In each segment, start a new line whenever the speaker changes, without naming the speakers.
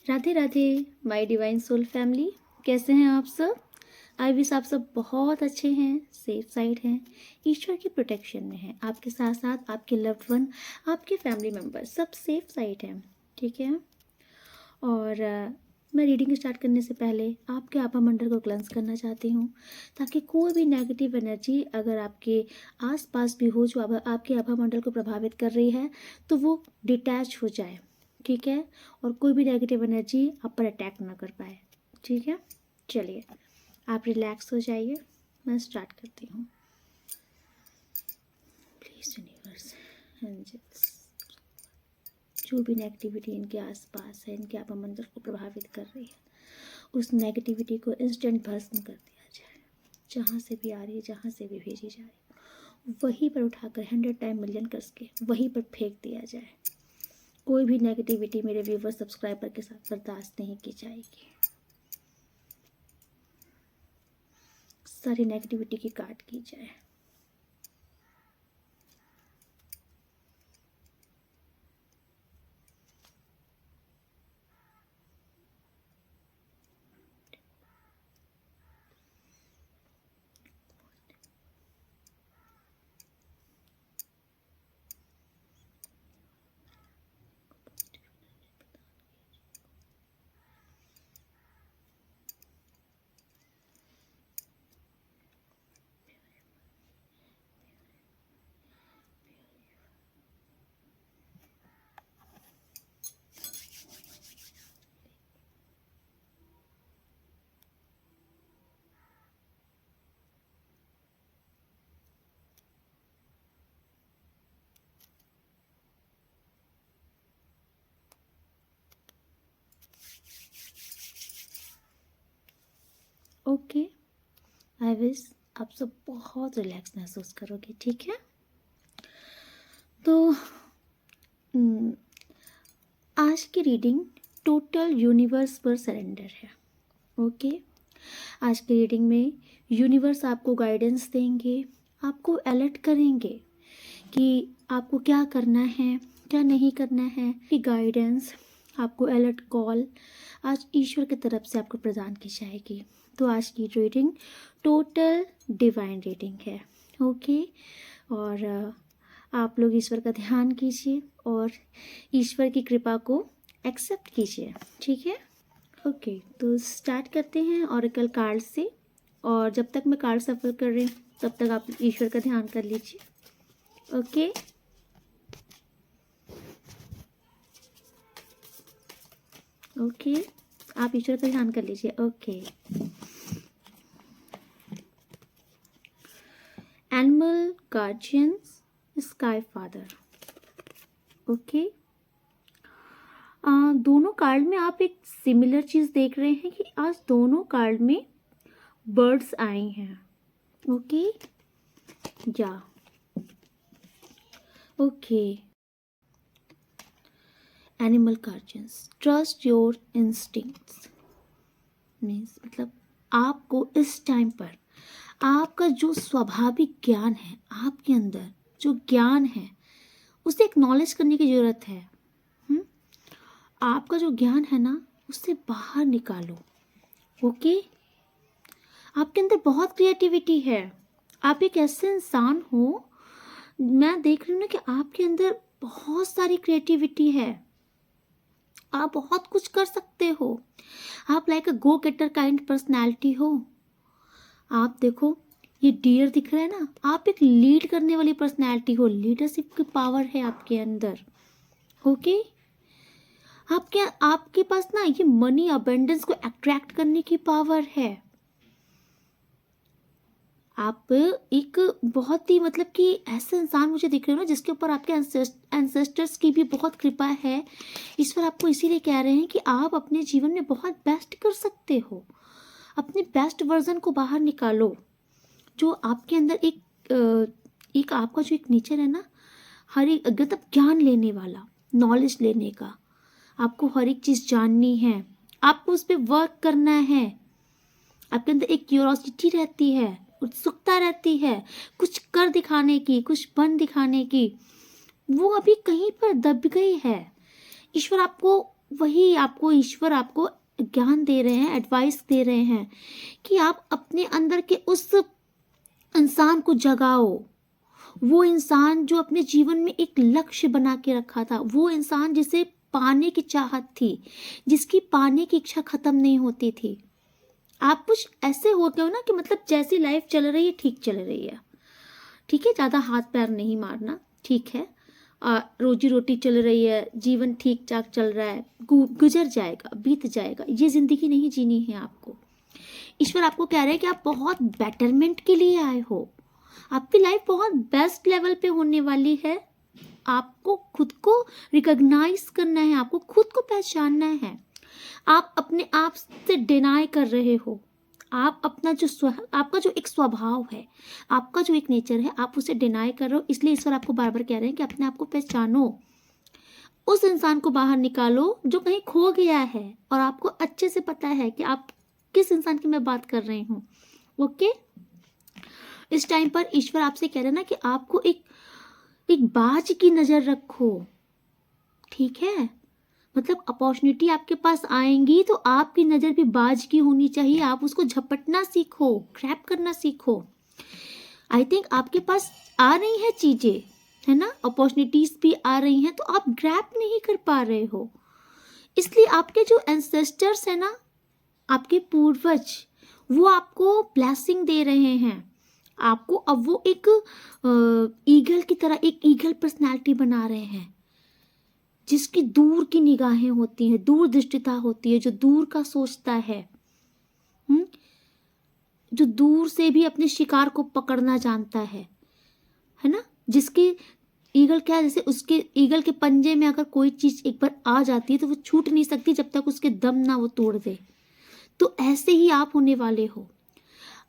Radhe Radhe my divine soul family, कैसे हैं आप सब। आई विश आप सब बहुत अच्छे हैं, सेफ साइड हैं, ईश्वर की प्रोटेक्शन में हैं। आपके साथ साथ आपके लव्ड वन, आपके फैमिली मेम्बर सब सेफ साइड हैं। ठीक है। और मैं रीडिंग स्टार्ट करने से पहले आपके आभा मंडल को क्लेंस करना चाहती हूँ, ताकि कोई भी नेगेटिव एनर्जी अगर आपके आसपास भी हो जो आपके आभा मंडल को प्रभावित कर रही है, तो वो डिटैच हो जाए। ठीक है। और कोई भी नेगेटिव एनर्जी आप पर अटैक ना कर पाए। ठीक है। चलिए, आप रिलैक्स हो जाइए, मैं स्टार्ट करती हूँ। प्लीज यूनिवर्स, एंजल्स, जो भी नेगेटिविटी इनके आसपास है, इनके आभा मंडल को प्रभावित कर रही है, उस नेगेटिविटी को इंस्टेंट भस्म कर दिया जाए। जहाँ से भी आ रही है, जहाँ से भी भेजी जा रही है, वहीं पर उठाकर 100 टाइम मिलियन करके वहीं पर फेंक दिया जाए। कोई भी नेगेटिविटी मेरे व्यूवर सब्सक्राइबर के साथ बर्दाश्त नहीं की जाएगी। सारी नेगेटिविटी की काट की जाए। ओके, आई विश आप सब बहुत रिलैक्स महसूस करोगे। ठीक है। तो आज की रीडिंग टोटल यूनिवर्स पर सरेंडर है। ओके। आज की रीडिंग में यूनिवर्स आपको गाइडेंस देंगे, आपको अलर्ट करेंगे कि आपको क्या करना है, क्या नहीं करना है। कि गाइडेंस, आपको अलर्ट कॉल आज ईश्वर की तरफ से आपको प्रदान की जाएगी। तो आज की रीडिंग टोटल डिवाइन रीडिंग है। ओके। और आप लोग ईश्वर का ध्यान कीजिए और ईश्वर की कृपा को एक्सेप्ट कीजिए। ठीक है। ओके, तो स्टार्ट करते हैं ऑरेकल कार्ड से। और जब तक मैं कार्ड सफल कर रही हूँ, तब तक आप ईश्वर का ध्यान कर लीजिए। ओके। ओके, आप ईश्वर का ध्यान कर लीजिए। Okay. Animal guardians, sky father. Okay. दोनों कार्ड में आप एक सिमिलर चीज़ देख रहे हैं कि आज दोनों कार्ड में बर्ड्स आए हैं। ओके। या okay. Animal guardians, trust your instincts. Means मतलब आपको इस टाइम पर आपका जो स्वाभाविक ज्ञान है, आपके अंदर जो ज्ञान है, उसे एक्नॉलेज करने की ज़रूरत है। आपका जो ज्ञान है ना, उससे बाहर निकालो। ओके। आपके अंदर बहुत क्रिएटिविटी है। आप एक ऐसे इंसान हो, मैं देख रही हूँ ना कि आपके अंदर बहुत सारी क्रिएटिविटी है। आप बहुत कुछ कर सकते हो। आप like a go getter kind personality हो। आप देखो, ये डियर दिख रहा है ना, आप एक लीड करने वाली पर्सनैलिटी हो। लीडरशिप की पावर है आपके अंदर। ओके। आपके पास ना ये मनी अबेंडेंस को अट्रैक्ट करने की पावर है। आप एक बहुत ही मतलब कि ऐसे इंसान मुझे दिख रहे हो ना, जिसके ऊपर आपके एंसेस्टर्स की भी बहुत कृपा है। ईश्वर आपको इसीलिए कह रहे हैं कि आप अपने जीवन में बहुत बेस्ट कर सकते हो। अपने बेस्ट वर्जन को बाहर निकालो। जो आपके अंदर एक आपका जो एक नेचर है ना, हर एक मतलब ज्ञान लेने वाला, नॉलेज लेने का, आपको हर एक चीज़ जाननी है, आपको उस पर वर्क करना है। आपके अंदर एक क्यूरोसिटी रहती है, उत्सुकता रहती है कुछ कर दिखाने की, कुछ बन दिखाने की। वो अभी कहीं पर दब गई है। ईश्वर आपको वही आपको ईश्वर आपको ज्ञान दे रहे हैं, एडवाइस दे रहे हैं कि आप अपने अंदर के उस इंसान को जगाओ। वो इंसान जो अपने जीवन में एक लक्ष्य बना के रखा था, वो इंसान जिसे पाने की चाहत थी, जिसकी पाने की इच्छा खत्म नहीं होती थी। आप कुछ ऐसे हो गए हो ना कि मतलब जैसी लाइफ चल रही है ठीक चल रही है, ठीक है, ज़्यादा हाथ पैर नहीं मारना, ठीक है, रोजी रोटी चल रही है, जीवन ठीक ठाक चल रहा है, गुजर जाएगा, बीत जाएगा, ये ज़िंदगी नहीं जीनी है आपको। ईश्वर आपको कह रहे हैं कि आप बहुत बेटरमेंट के लिए आए हो, आपकी लाइफ बहुत बेस्ट लेवल पे होने वाली है। आपको खुद को रिकॉग्नाइज करना है, आपको खुद को पहचानना है। आप अपने आप से डिनाई कर रहे हो, आप अपना जो आपका जो एक स्वभाव है, आपका जो एक नेचर है, आप उसे डिनाई कर रहे हो। इसलिए ईश्वर आपको बार बार कह रहे हैं कि अपने आप को पहचानो, उस इंसान को बाहर निकालो जो कहीं खो गया है, और आपको अच्छे से पता है कि आप किस इंसान की मैं बात कर रही हूँ। ओके, इस टाइम पर ईश्वर आपसे कह रहे हैं ना कि आपको एक बाज की नज़र रखो, ठीक है, मतलब अपॉर्चुनिटी आपके पास आएंगी तो आपकी नज़र भी बाज की होनी चाहिए, आप उसको झपटना सीखो, ग्रैब करना सीखो। आई थिंक आपके पास आ रही हैं चीज़ें, है ना, अपॉर्चुनिटीज़ भी आ रही हैं, तो आप ग्रैब नहीं कर पा रहे हो। इसलिए आपके जो एंसेस्टर्स हैं ना, आपके पूर्वज, वो आपको ब्लेसिंग दे रहे हैं, आपको अब वो एक ईगल की तरह, एक ईगल पर्सनालिटी बना रहे हैं, जिसकी दूर की निगाहें होती हैं, दूरदृष्टिता होती है, जो दूर का सोचता है, जो दूर से भी अपने शिकार को पकड़ना जानता है ना। जिसके ईगल क्या है, जैसे उसके ईगल के पंजे में अगर कोई चीज़ एक बार आ जाती है तो वो छूट नहीं सकती जब तक उसके दम ना वो तोड़ दे। तो ऐसे ही आप होने वाले हो।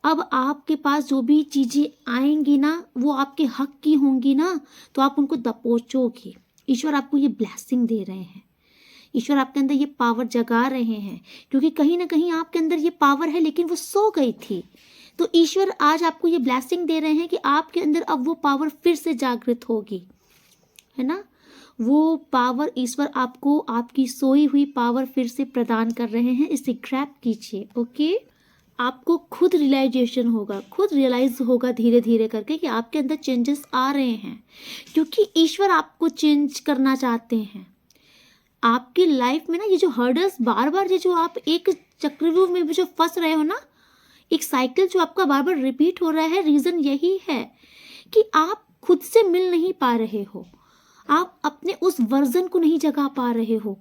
अब आपके पास जो भी चीज़ें आएंगी ना, वो आपके हक की होंगी ना, तो आप उनको दबोचोगे। ईश्वर आपको ये ब्लेसिंग दे रहे हैं, ईश्वर आपके अंदर ये पावर जगा रहे हैं, क्योंकि कहीं ना कहीं आपके अंदर ये पावर है लेकिन वो सो गई थी। तो ईश्वर आज आपको ये ब्लेसिंग दे रहे हैं कि आपके अंदर अब वो पावर फिर से जागृत होगी, है ना। वो पावर ईश्वर आपको आपकी सोई हुई पावर फिर से प्रदान कर रहे हैं, इसे ग्रैब कीजिए। ओके, आपको खुद रियलाइजेशन होगा, खुद रियलाइज होगा धीरे धीरे करके कि आपके अंदर चेंजेस आ रहे हैं, क्योंकि ईश्वर आपको चेंज करना चाहते हैं। आपकी लाइफ में ना ये जो हर्डल्स बार बार, ये जो आप एक चक्रव्यूह में भी जो फंस रहे हो ना, एक साइकिल जो आपका बार बार रिपीट हो रहा है, रीज़न यही है कि आप खुद से मिल नहीं पा रहे हो, आप अपने उस वर्जन को नहीं जगा पा रहे हो।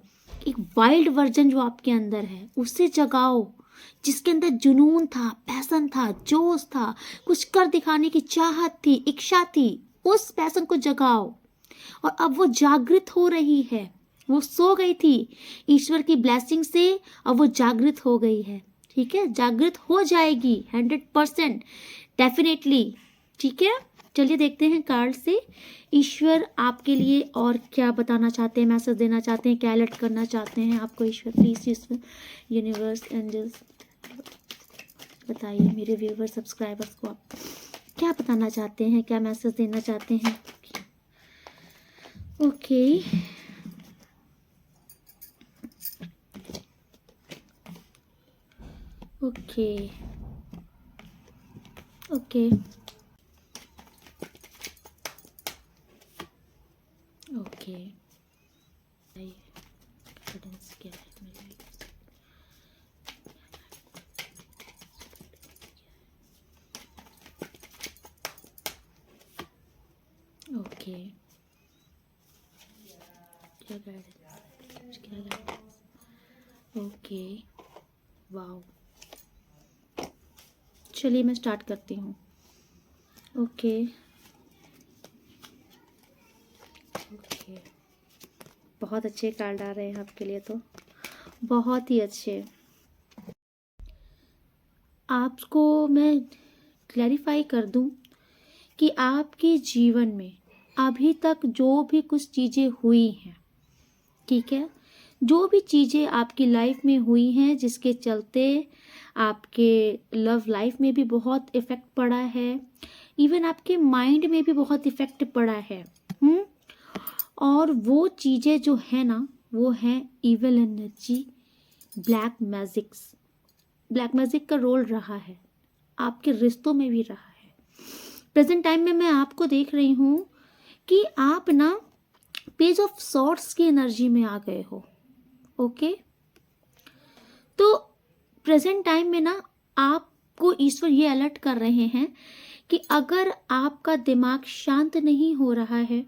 एक वाइल्ड वर्जन जो आपके अंदर है उसे जगाओ, जिसके अंदर जुनून था, पैशन था, जोश था, कुछ कर दिखाने की चाहत थी, इच्छा थी, उस पैशन को जगाओ। और अब वो जागृत हो रही है, वो सो गई थी, ईश्वर की ब्लेसिंग से अब वो जागृत हो गई है, ठीक है, जागृत हो जाएगी 100% डेफिनेटली, ठीक है। चलिए देखते हैं कार्ड से ईश्वर आपके लिए और क्या बताना चाहते हैं, मैसेज देना चाहते हैं, क्या अलर्ट करना चाहते हैं आपको ईश्वर। प्लीज ईश्वर, यूनिवर्स, एंजल्स, बताइए मेरे व्यूवर सब्सक्राइबर्स को आप क्या बताना चाहते हैं, क्या मैसेज देना चाहते हैं। Okay, okay, okay, okay, guidance क्या है मेरे लिए। ओके, क्या गाइडेंस, क्या गाइडेंस। ओके, वाओ, चलिए मैं स्टार्ट करती हूँ। ओके, ओके, बहुत अच्छे कार्ड आ रहे हैं आपके लिए, तो बहुत ही अच्छे। आपको मैं क्लैरिफाई कर दूं कि आपके जीवन में अभी तक जो भी कुछ चीज़ें हुई हैं, ठीक है, जो भी चीज़ें आपकी लाइफ में हुई हैं जिसके चलते आपके लव लाइफ में भी बहुत इफ़ेक्ट पड़ा है, इवन आपके माइंड में भी बहुत इफ़ेक्ट पड़ा है। और वो चीज़ें जो है ना, वो हैं evil energy, black magics. Black magic का रोल रहा है, आपके रिश्तों में भी रहा है। प्रेजेंट टाइम में मैं आपको देख रही हूँ कि आप ना पेज ऑफ सॉर्ट्स की एनर्जी में आ गए हो। ओके, तो प्रेजेंट टाइम में ना आपको ईश्वर ये अलर्ट कर रहे हैं कि अगर आपका दिमाग शांत नहीं हो रहा है,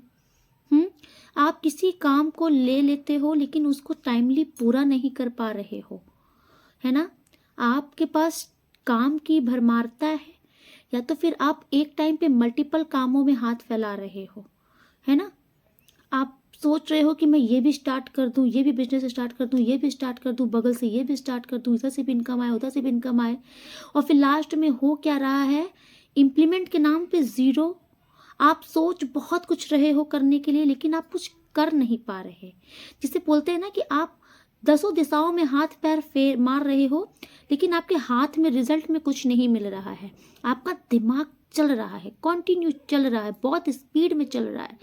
आप किसी काम को ले लेते हो लेकिन उसको टाइमली पूरा नहीं कर पा रहे हो, है ना, आपके पास काम की भरमारता है, या तो फिर आप एक टाइम पे मल्टीपल कामों में हाथ फैला रहे हो, है ना, आप सोच रहे हो कि मैं ये भी स्टार्ट कर दूं, ये भी बिजनेस स्टार्ट कर दूं, ये भी स्टार्ट कर दूं, बगल से ये भी स्टार्ट कर दूं, इधर से भी इनकम आए, उधर से भी इनकम आए, और फिर लास्ट में हो क्या रहा है, इम्प्लीमेंट के नाम पे ज़ीरो। आप सोच बहुत कुछ रहे हो करने के लिए लेकिन आप कुछ कर नहीं पा रहे। जिसे बोलते हैं ना कि आप दसों दिशाओं में हाथ पैर फेर मार रहे हो लेकिन आपके हाथ में रिजल्ट में कुछ नहीं मिल रहा है। आपका दिमाग चल रहा है, कंटिन्यू चल रहा है, बहुत स्पीड में चल रहा है।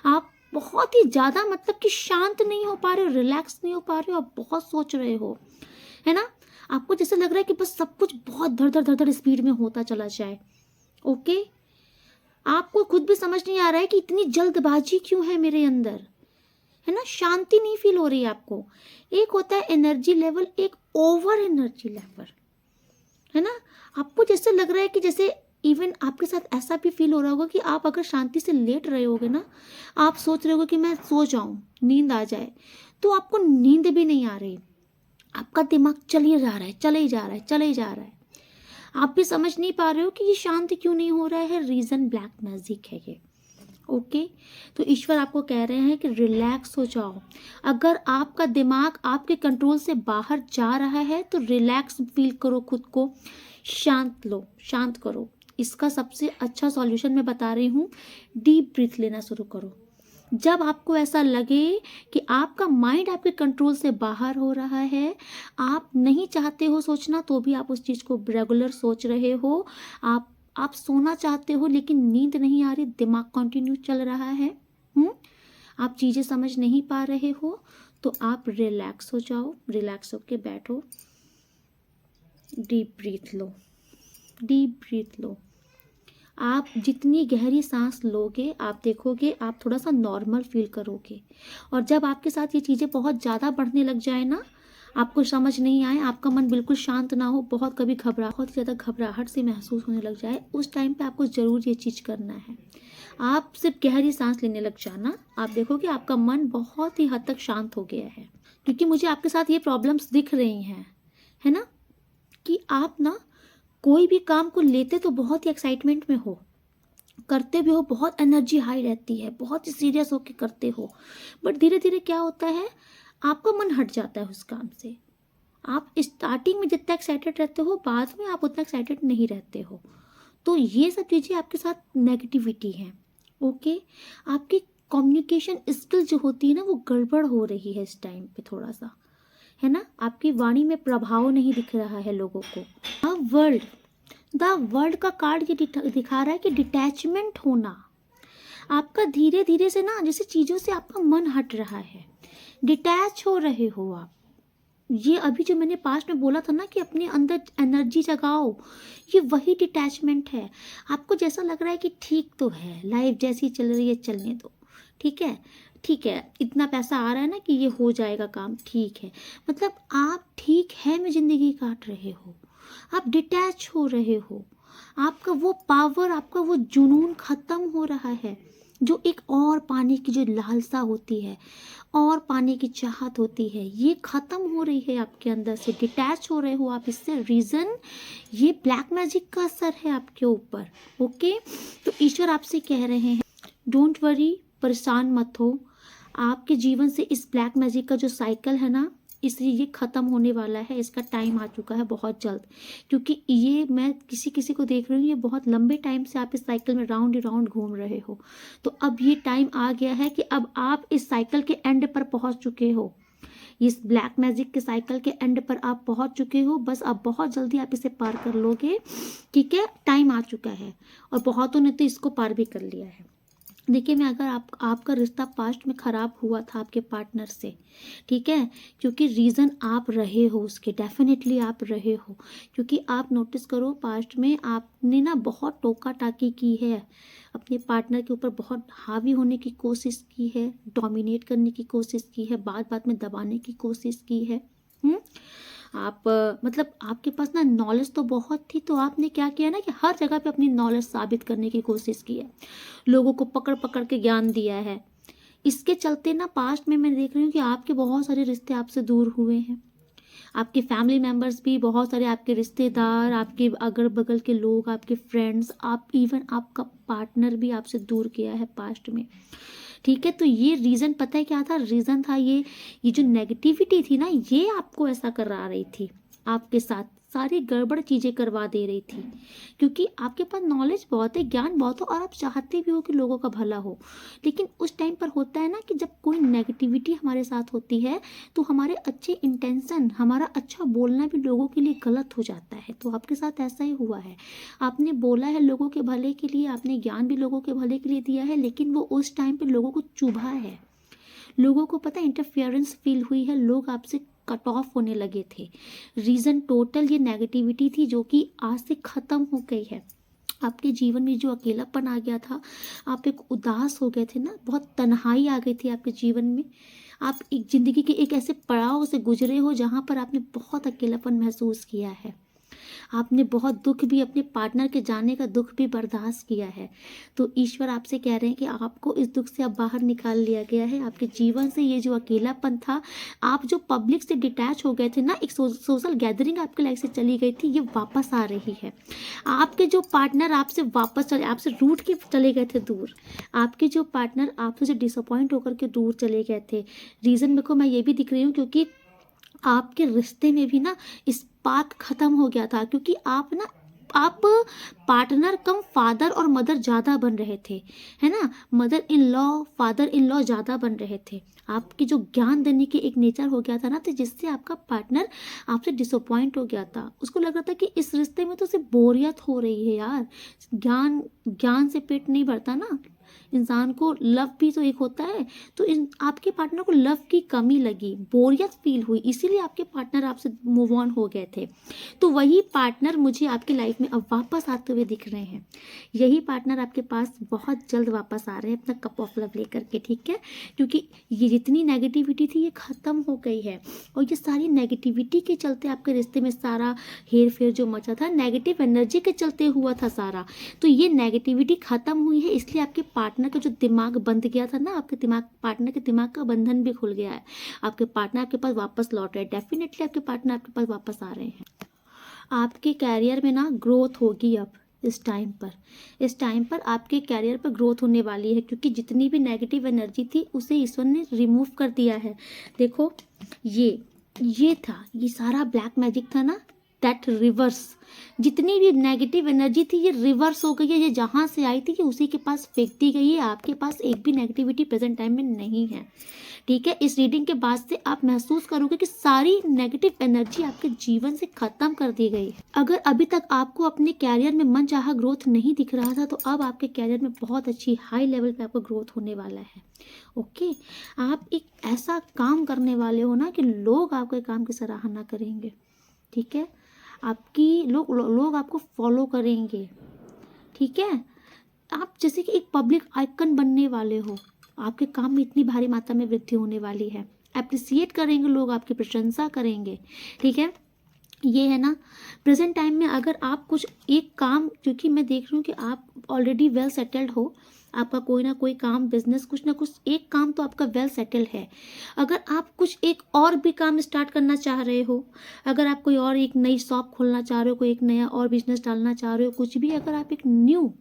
आप बहुत ही ज़्यादा मतलब कि शांत नहीं हो पा रहे हो, रिलैक्स नहीं हो पा रहे हो, आप बहुत सोच रहे हो, है ना। आपको जैसे लग रहा है कि बस सब कुछ बहुत धड़ धड़ धड़ धड़ स्पीड में होता चला जाए। ओके, आपको खुद भी समझ नहीं आ रहा है कि इतनी जल्दबाजी क्यों है मेरे अंदर, है ना, शांति नहीं फील हो रही है आपको। एक होता है एनर्जी लेवल, एक ओवर एनर्जी लेवल, है ना। आपको जैसे लग रहा है कि जैसे इवन आपके साथ ऐसा भी फील हो रहा होगा कि आप अगर शांति से लेट रहे होगे ना, आप सोच रहे होगे कि मैं सो जाऊं, नींद आ जाए, तो आपको नींद भी नहीं आ रही, आपका दिमाग चल ही जा रहा है, चले ही जा रहा है, चले ही जा रहा है। आप भी समझ नहीं पा रहे हो कि ये शांत क्यों नहीं हो रहा है। रीज़न ब्लैक मैजिक है ये। ओके, तो ईश्वर आपको कह रहे हैं कि रिलैक्स हो जाओ। अगर आपका दिमाग आपके कंट्रोल से बाहर जा रहा है तो रिलैक्स फील करो, खुद को शांत लो, शांत करो। इसका सबसे अच्छा सॉल्यूशन मैं बता रही हूँ, डीप ब्रीथ लेना शुरू करो। जब आपको ऐसा लगे कि आपका माइंड आपके कंट्रोल से बाहर हो रहा है, आप नहीं चाहते हो सोचना तो भी आप उस चीज़ को रेगुलर सोच रहे हो, आप सोना चाहते हो लेकिन नींद नहीं आ रही, दिमाग कंटिन्यू चल रहा है, आप चीज़ें समझ नहीं पा रहे हो, तो आप रिलैक्स हो जाओ, रिलैक्स होके बैठो, डीप ब्रीथ लो, डीप ब्रीथ लो। आप जितनी गहरी सांस लोगे आप देखोगे आप थोड़ा सा नॉर्मल फील करोगे। और जब आपके साथ ये चीज़ें बहुत ज़्यादा बढ़ने लग जाए ना, आपको समझ नहीं आए, आपका मन बिल्कुल शांत ना हो, बहुत कभी बहुत ज़्यादा घबराहट से महसूस होने लग जाए, उस टाइम पे आपको ज़रूर ये चीज़ करना है। आप सिर्फ गहरी सांस लेने लग जाना, आप देखोगे आपका मन बहुत ही हद तक शांत हो गया है। क्योंकि मुझे आपके साथ ये प्रॉब्लम्स दिख रही हैं, है ना, कि आप ना कोई भी काम को लेते तो बहुत ही एक्साइटमेंट में हो, करते भी हो, बहुत एनर्जी हाई रहती है, बहुत ही सीरियस होकर करते हो, बट धीरे धीरे क्या होता है, आपका मन हट जाता है उस काम से। आप स्टार्टिंग में जितना एक्साइटेड रहते हो, बाद में आप उतना एक्साइटेड नहीं रहते हो। तो ये सब चीज़ें आपके साथ नेगेटिविटी हैं। ओके, आपकी कम्युनिकेशन स्किल जो होती है ना, वो गड़बड़ हो रही है इस टाइम पे थोड़ा सा, है ना, आपकी वाणी में प्रभाव नहीं दिख रहा है लोगों को। द वर्ल्ड का कार्ड ये दिखा रहा है कि डिटैचमेंट होना, आपका धीरे धीरे से ना जैसे चीज़ों से आपका मन हट रहा है, डिटैच हो रहे हो आप। ये अभी जो मैंने पास्ट में बोला था ना कि अपने अंदर एनर्जी जगाओ, ये वही डिटैचमेंट है। आपको जैसा लग रहा है कि ठीक तो है, लाइफ जैसी चल रही है चलने दो, ठीक है, ठीक है, इतना पैसा आ रहा है ना कि ये हो जाएगा काम, ठीक है, मतलब आप ठीक है में ज़िंदगी काट रहे हो, आप डिटैच हो रहे हो, आपका वो पावर, आपका वो जुनून ख़त्म हो रहा है, जो एक और पाने की जो लालसा होती है और पाने की चाहत होती है, ये ख़त्म हो रही है आपके अंदर से, डिटैच हो रहे हो आप इससे। रीज़न ये ब्लैक मैजिक का असर है आपके ऊपर। ओके, तो ईश्वर आपसे कह रहे हैं डोंट वरी, परेशान मत हो, आपके जीवन से इस ब्लैक मैजिक का जो साइकिल है ना, इसलिए ये ख़त्म होने वाला है, इसका टाइम आ चुका है बहुत जल्द। क्योंकि ये मैं किसी किसी को देख रही हूँ, ये बहुत लंबे टाइम से आप इस साइकिल में राउंड राउंड घूम रहे हो, तो अब ये टाइम आ गया है कि अब आप इस साइकिल के एंड पर पहुँच चुके हो, इस ब्लैक मैजिक के साइकिल के एंड पर आप पहुँच चुके हो। बस अब बहुत जल्दी आप इसे पार कर लोगे, ठीक है, टाइम आ चुका है, और बहुतों ने तो इसको पार भी कर लिया है। देखिए, मैं अगर आपका रिश्ता पास्ट में ख़राब हुआ था आपके पार्टनर से, ठीक है, क्योंकि रीज़न आप रहे हो उसके, डेफिनेटली आप रहे हो, क्योंकि आप नोटिस करो पास्ट में आपने ना बहुत टोका टाकी की है अपने पार्टनर के ऊपर, बहुत हावी होने की कोशिश की है, डोमिनेट करने की कोशिश की है, बात बात में दबाने की कोशिश की है। आप मतलब आपके पास ना नॉलेज तो बहुत थी, तो आपने क्या किया ना कि हर जगह पे अपनी नॉलेज साबित करने की कोशिश की है, लोगों को पकड़ पकड़ के ज्ञान दिया है। इसके चलते ना पास्ट में मैं देख रही हूँ कि आपके बहुत सारे रिश्ते आपसे दूर हुए हैं, आपके फैमिली मेम्बर्स भी, बहुत सारे आपके रिश्तेदार, आपके अगल बगल के लोग, आपके फ्रेंड्स, आप इवन आपका पार्टनर भी आपसे दूर किया है पास्ट में। ठीक है, तो ये रीज़न पता है क्या था? रीज़न था ये जो नेगेटिविटी थी ना, ये आपको ऐसा करा रही थी, आपके साथ सारी गड़बड़ चीज़ें करवा दे रही थी, क्योंकि आपके पास नॉलेज बहुत है, ज्ञान बहुत हो, और आप चाहते भी हो कि लोगों का भला हो। लेकिन उस टाइम पर होता है ना कि जब कोई नेगेटिविटी हमारे साथ होती है, तो हमारे अच्छे इंटेंशन, हमारा अच्छा बोलना भी लोगों के लिए गलत हो जाता है। तो आपके साथ ऐसा ही हुआ है, आपने बोला है लोगों के भले के लिए, आपने ज्ञान भी लोगों के भले के लिए दिया है, लेकिन वो उस टाइम पे लोगों को चुभा है, लोगों को पता है इंटरफेरेंस फील हुई है, लोग आपसे कट ऑफ होने लगे थे। रीज़न टोटल ये नेगेटिविटी थी, जो कि आज से ख़त्म हो गई है। आपके जीवन में जो अकेलापन आ गया था, आप एक उदास हो गए थे ना, बहुत तन्हाई आ गई थी आपके जीवन में, आप एक ज़िंदगी के एक ऐसे पड़ाव से गुजरे हो जहाँ पर आपने बहुत अकेलापन महसूस किया है, आपने बहुत दुख भी, अपने पार्टनर के जाने का दुख भी बर्दाश्त किया है। तो ईश्वर आपसे कह रहे हैं कि आपको इस दुख से अब बाहर निकाल लिया गया है, आपके जीवन से ये जो अकेलापन था, आप जो पब्लिक से डिटैच हो गए थे ना, एक सोशल गैदरिंग आपके लाइफ से चली गई थी, ये वापस आ रही है। आपके जो पार्टनर आपसे वापस चले, आपसे रूठ के चले गए थे दूर, आपके जो पार्टनर आपसे जो डिसअपॉइंट होकर के दूर चले गए थे, रीज़न देखो मैं ये भी दिख रही हूँ, क्योंकि आपके रिश्ते में भी ना इस्पात खत्म हो गया था, क्योंकि आप पार्टनर कम फादर और मदर ज़्यादा बन रहे थे, है ना, mother in law father in law ज़्यादा बन रहे थे, आपकी जो ज्ञान देने की एक नेचर हो गया था ना, तो जिससे आपका पार्टनर आपसे डिसअपॉइंट हो गया था, उसको लग रहा था कि इस रिश्ते में तो सिर्फ बोरियत हो रही है यार, ज्ञान ज्ञान से पेट नहीं भरता ना, इंसान को लव भी तो एक होता है। तो इन आपके पार्टनर को लव की कमी लगी, बोरियत फील हुई, इसीलिए आपके पार्टनर आपसे मूव ऑन हो गए थे। तो वही पार्टनर मुझे आपकी लाइफ में अब वापस आते हुए दिख रहे हैं, यही पार्टनर आपके पास बहुत जल्द वापस आ रहे हैं अपना कप ऑफ लव लेकर के, ठीक है, क्योंकि ये जितनी नेगेटिविटी थी ये ख़त्म हो गई है, और ये सारी नेगेटिविटी के चलते आपके रिश्ते में सारा हेर फेर जो मचा था, नेगेटिव एनर्जी के चलते हुआ था सारा, तो ये नेगेटिविटी ख़त्म हुई है, इसलिए आपके पार्टनर का जो दिमाग बंद गया था ना, आपके दिमाग पार्टनर के दिमाग का बंधन भी खुल गया है, आपके पार्टनर आपके पास वापस लौट रहे हैं, डेफिनेटली आपके पार्टनर आपके पास वापस आ रहे हैं। आपके कैरियर में ना ग्रोथ होगी अब, इस टाइम पर आपके कैरियर पर ग्रोथ होने वाली है, क्योंकि जितनी भी नेगेटिव एनर्जी थी उसे ईश्वर ने रिमूव कर दिया है। देखो, ये था, ये सारा ब्लैक मैजिक था ना, दैट रिवर्स, जितनी भी नेगेटिव एनर्जी थी ये रिवर्स हो गई है, ये जहाँ से आई थी ये उसी के पास फेंक दी गई है, आपके पास एक भी नेगेटिविटी प्रेजेंट टाइम में नहीं है, ठीक है। इस रीडिंग के बाद से आप महसूस करोगे कि सारी नेगेटिव एनर्जी आपके जीवन से खत्म कर दी गई है। अगर अभी तक आपको अपने कैरियर में मनचाहा ग्रोथ नहीं दिख रहा था, तो अब आपके कैरियर में बहुत अच्छी हाई लेवल पे आपको ग्रोथ होने वाला है। ओके, आप एक ऐसा काम करने वाले हो ना कि लोग आपके काम की सराहना करेंगे, ठीक है, आपकी लोग आपको फॉलो करेंगे, ठीक है, आप जैसे कि एक पब्लिक आइकन बनने वाले हो, आपके काम में इतनी भारी मात्रा में वृद्धि होने वाली है, अप्रिसिएट करेंगे लोग, आपकी प्रशंसा करेंगे, ठीक है। ये है ना, प्रेजेंट टाइम में अगर आप कुछ एक काम, क्योंकि मैं देख रही हूँ कि आप ऑलरेडी वेल सेटल्ड हो, आपका कोई ना कोई काम, बिजनेस, कुछ ना कुछ एक काम तो आपका वेल सेटल है, अगर आप कुछ एक और भी काम स्टार्ट करना चाह रहे हो, अगर आप कोई और एक नई शॉप खोलना चाह रहे हो, कोई एक नया और बिजनेस डालना चाह रहे हो, कुछ भी, अगर आप एक न्यू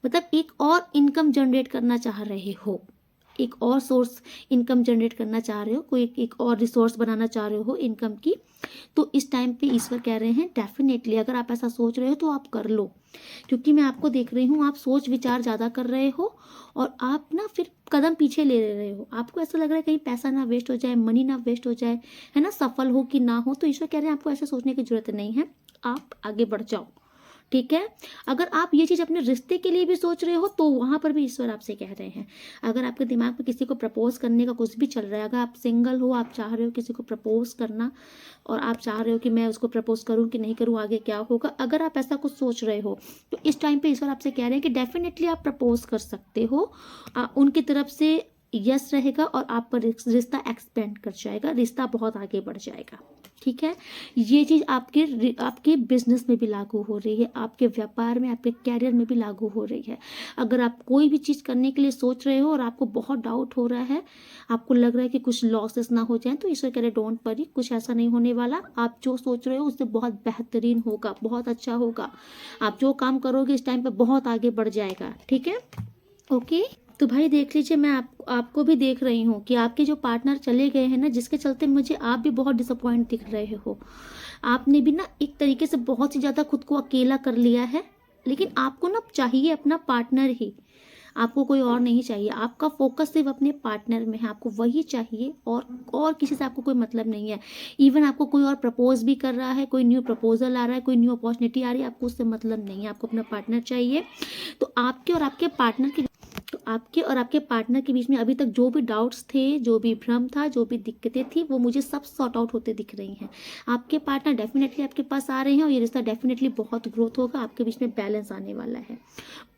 मतलब एक और इनकम जनरेट करना चाह रहे हो, एक और सोर्स इनकम जनरेट करना चाह रहे हो, कोई एक और रिसोर्स बनाना चाह रहे हो इनकम की, तो इस टाइम पे ईश्वर कह रहे हैं डेफिनेटली अगर आप ऐसा सोच रहे हो तो आप कर लो, क्योंकि मैं आपको देख रही हूँ आप सोच विचार ज़्यादा कर रहे हो, और आप ना फिर कदम पीछे ले रहे हो, आपको ऐसा लग रहा है कहीं पैसा ना वेस्ट हो जाए, मनी ना वेस्ट हो जाए, है ना, सफल हो कि ना हो, तो ईश्वर कह रहे हैं आपको ऐसा सोचने की जरूरत नहीं है, आप आगे बढ़ जाओ, ठीक है। अगर आप ये चीज़ अपने रिश्ते के लिए भी सोच रहे हो तो वहाँ पर भी ईश्वर आपसे कह रहे हैं। अगर आपके दिमाग में किसी को प्रपोज करने का कुछ भी चल रहा है, अगर आप सिंगल हो, आप चाह रहे हो किसी को प्रपोज करना और आप चाह रहे हो कि मैं उसको प्रपोज करूं कि नहीं करूं, आगे क्या होगा, अगर आप ऐसा कुछ सोच रहे हो तो इस टाइम पे ईश्वर आपसे कह रहे हैं कि डेफिनेटली आप प्रपोज कर सकते हो। उनकी तरफ से यस रहेगा और आप पर रिश्ता एक्सपेंड कर जाएगा, रिश्ता बहुत आगे बढ़ जाएगा। ठीक है, ये चीज़ आपके बिजनेस में भी लागू हो रही है, आपके व्यापार में, आपके कैरियर में भी लागू हो रही है। अगर आप कोई भी चीज़ करने के लिए सोच रहे हो और आपको बहुत डाउट हो रहा है, आपको लग रहा है कि कुछ लॉसेस ना हो जाए, तो ईश्वर कह रहे डोंट वरी, कुछ ऐसा नहीं होने वाला। आप जो सोच रहे हो उससे बहुत बेहतरीन होगा, बहुत अच्छा होगा। आप जो काम करोगे इस टाइम पे बहुत आगे बढ़ जाएगा। ठीक है, ओके। तो भाई देख लीजिए, मैं आपको भी देख रही हूँ कि आपके जो पार्टनर चले गए हैं ना, जिसके चलते मुझे आप भी बहुत डिसअपॉइंट दिख रहे हो। आपने भी ना एक तरीके से बहुत ही ज़्यादा खुद को अकेला कर लिया है, लेकिन आपको ना चाहिए अपना पार्टनर ही, आपको कोई और नहीं चाहिए। आपका फोकस सिर्फ अपने पार्टनर में है, आपको वही चाहिए और किसी से आपको कोई मतलब नहीं है। इवन आपको कोई और प्रपोज भी कर रहा है, कोई न्यू प्रपोजल आ रहा है, कोई न्यू अपॉर्चुनिटी आ रही है, आपको उससे मतलब नहीं है, आपको अपना पार्टनर चाहिए। तो आपके और आपके पार्टनर के बीच में अभी तक जो भी डाउट्स थे, जो भी भ्रम था, जो भी दिक्कतें थी, वो मुझे सब सॉर्ट आउट होते दिख रही हैं। आपके पार्टनर डेफिनेटली आपके पास आ रहे हैं और ये रिश्ता डेफिनेटली बहुत ग्रोथ होगा, आपके बीच में बैलेंस आने वाला है,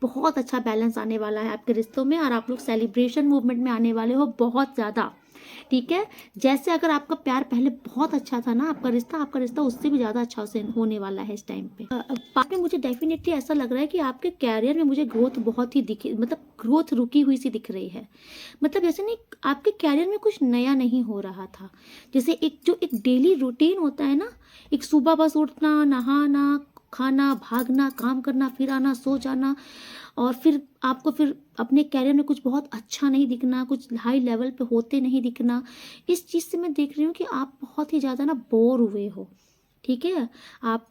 बहुत अच्छा बैलेंस आने वाला है आपके रिश्तों में, और आप लोग सेलिब्रेशन मूवमेंट में आने वाले हो बहुत ज़्यादा। ठीक है, जैसे अगर आपका प्यार पहले बहुत अच्छा था ना, आपका रिश्ता उससे भी ज़्यादा अच्छा से होने वाला है इस टाइम पे। बाद में मुझे डेफिनेटली ऐसा लग रहा है कि आपके कैरियर में मुझे ग्रोथ बहुत ही दिखी, मतलब ग्रोथ रुकी हुई सी दिख रही है। मतलब जैसे नहीं, आपके कैरियर में कुछ नया नहीं हो रहा था। जैसे एक डेली रूटीन होता है ना, एक सुबह बस उठना, नहाना, खाना, भागना, काम करना, फिर आना, सो जाना, और फिर आपको फिर अपने कैरियर में कुछ बहुत अच्छा नहीं दिखना, कुछ हाई लेवल पे होते नहीं दिखना। इस चीज़ से मैं देख रही हूँ कि आप बहुत ही ज़्यादा ना बोर हुए हो। ठीक है, आप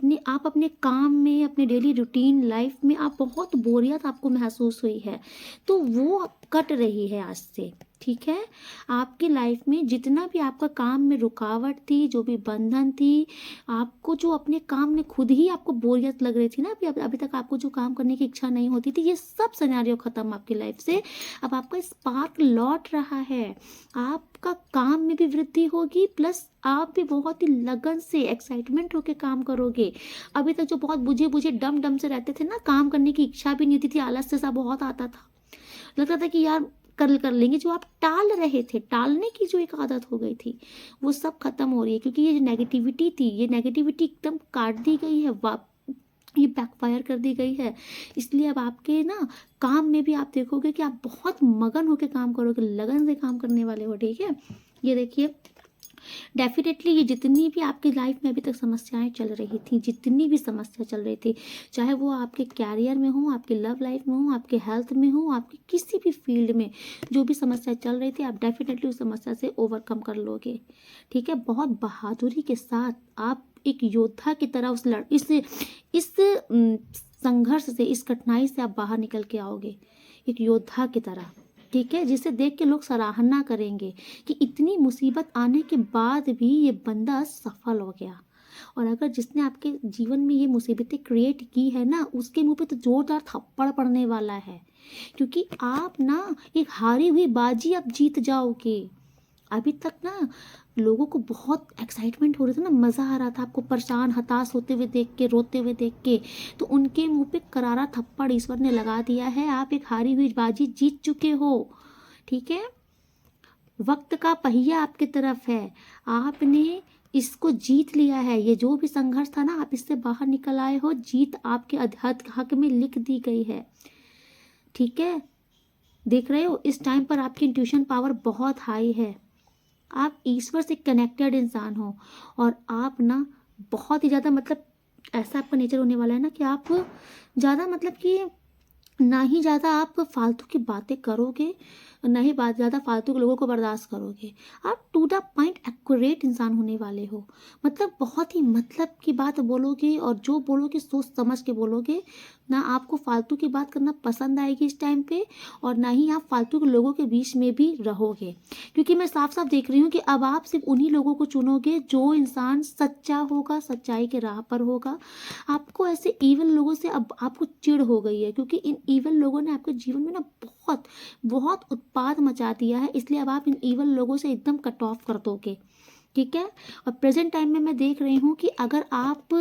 अपने काम में, अपने डेली रूटीन लाइफ में आप बहुत बोरियत आपको महसूस हुई है, तो वो अब कट रही है आज से। ठीक है, आपकी लाइफ में जितना भी आपका काम में रुकावट थी, जो भी बंधन थी, आपको जो अपने काम में खुद ही आपको बोरियत लग रही थी ना, अभी तक आपको जो काम करने की इच्छा नहीं होती थी, ये सब सिनेरियो खत्म आपकी लाइफ से। अब आपका स्पार्क लौट रहा है, आपका काम में भी वृद्धि होगी, प्लस आप भी बहुत ही लगन से, एक्साइटमेंट होके काम करोगे। अभी तक जो बहुत बुझे बुझे डम से रहते थे ना, काम करने की इच्छा भी नहीं होती थी, आलस से सा बहुत आता था, लगता था कि यार कल कर लेंगे, जो आप टाल रहे थे, टालने की जो एक आदत हो गई थी, वो सब खत्म हो रही है। क्योंकि ये जो नेगेटिविटी थी, ये नेगेटिविटी एकदम काट दी गई है, ये बैकफायर कर दी गई है। इसलिए अब आपके ना काम में भी आप देखोगे कि आप बहुत मगन होकर काम करोगे, लगन से काम करने वाले हो। ठीक है, ये देखिए, डेफिनेटली ये जितनी भी आपकी लाइफ में अभी तक समस्याएं चल रही थी, जितनी भी समस्या चल रही थी, चाहे वो आपके कैरियर में हो, आपकी लव लाइफ में हो, आपके हेल्थ में हो, आपके किसी भी फील्ड में जो भी समस्या चल रही थी, आप डेफिनेटली उस समस्या से ओवरकम कर लोगे। ठीक है, बहुत बहादुरी के साथ आप एक योद्धा की तरह इस संघर्ष से, इस कठिनाई से आप बाहर निकल के आओगे एक योद्धा की तरह। ठीक है, जिसे देख के लोग सराहना करेंगे कि इतनी मुसीबत आने के बाद भी ये बंदा सफल हो गया। और अगर जिसने आपके जीवन में ये मुसीबतें क्रिएट की है ना, उसके मुंह पे तो जोरदार थप्पड़ पड़ने वाला है, क्योंकि आप ना एक हारी हुई बाजी अब जीत जाओगे। अभी तक ना लोगों को बहुत एक्साइटमेंट हो रहा था ना, मज़ा आ रहा था आपको परेशान, हताश होते हुए देख के, रोते हुए देख के, तो उनके मुंह पे करारा थप्पड़ ईश्वर ने लगा दिया है। आप एक हारी हुई बाजी जीत चुके हो। ठीक है, वक्त का पहिया आपकी तरफ है, आपने इसको जीत लिया है। ये जो भी संघर्ष था ना, आप इससे बाहर निकल आए हो, जीत आपके हक में लिख दी गई है। ठीक है, देख रहे हो, इस टाइम पर आपकी इंट्यूशन पावर बहुत हाई है, आप ईश्वर से कनेक्टेड इंसान हो, और आप ना बहुत ही ज़्यादा, मतलब ऐसा आपका नेचर होने वाला है ना कि आप ज़्यादा, मतलब कि ना ही ज़्यादा आप फालतू की बातें करोगे, और ना ही बात ज़्यादा फालतू के लोगों को बर्दाश्त करोगे। आप टू द पॉइंट एक्यूरेट इंसान होने वाले हो, मतलब बहुत ही मतलब की बात बोलोगे और जो बोलोगे सोच समझ के बोलोगे। ना आपको फालतू की बात करना पसंद आएगी इस टाइम पे, और ना ही आप फालतू के लोगों के बीच में भी रहोगे, क्योंकि मैं साफ साफ देख रही हूँ कि अब आप सिर्फ उन्हीं लोगों को चुनोगे जो इंसान सच्चा होगा, सच्चाई के राह पर होगा। आपको ऐसे ईवल लोगों से अब आपको चिढ़ हो गई है, क्योंकि इन ईवल लोगों ने आपके जीवन में ना बहुत बहुत उत्पाद मचा दिया है, इसलिए अब आप इन ईवल लोगों से एकदम कट ऑफ कर दोगे, ठीक है। और प्रेजेंट टाइम में मैं देख रही हूँ कि अगर आप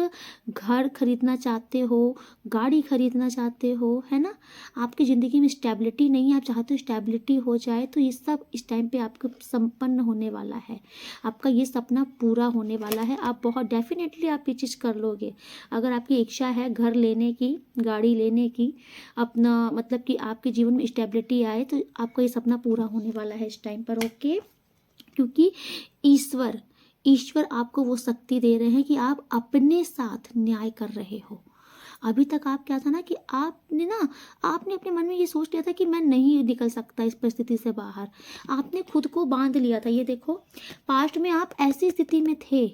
घर खरीदना चाहते हो, गाड़ी खरीदना चाहते हो, है ना, आपकी ज़िंदगी में स्टेबिलिटी नहीं है, आप चाहते हो स्टेबिलिटी हो जाए, तो ये सब इस टाइम पे आपको संपन्न होने वाला है, आपका ये सपना पूरा होने वाला है। आप बहुत डेफिनेटली आप ये चीज़ कर लोगे। अगर आपकी इच्छा है घर लेने की, गाड़ी लेने की, अपना मतलब कि आपके जीवन में स्टेबिलिटी आए, तो आपका ये सपना पूरा होने वाला है इस टाइम पर, ओके। क्योंकि ईश्वर ईश्वर आपको वो शक्ति दे रहे हैं कि आप अपने साथ न्याय कर रहे हो। अभी तक आप क्या था ना कि आपने अपने मन में ये सोच लिया था कि मैं नहीं निकल सकता इस परिस्थिति से बाहर, आपने खुद को बांध लिया था। ये देखो, पास्ट में आप ऐसी स्थिति में थे,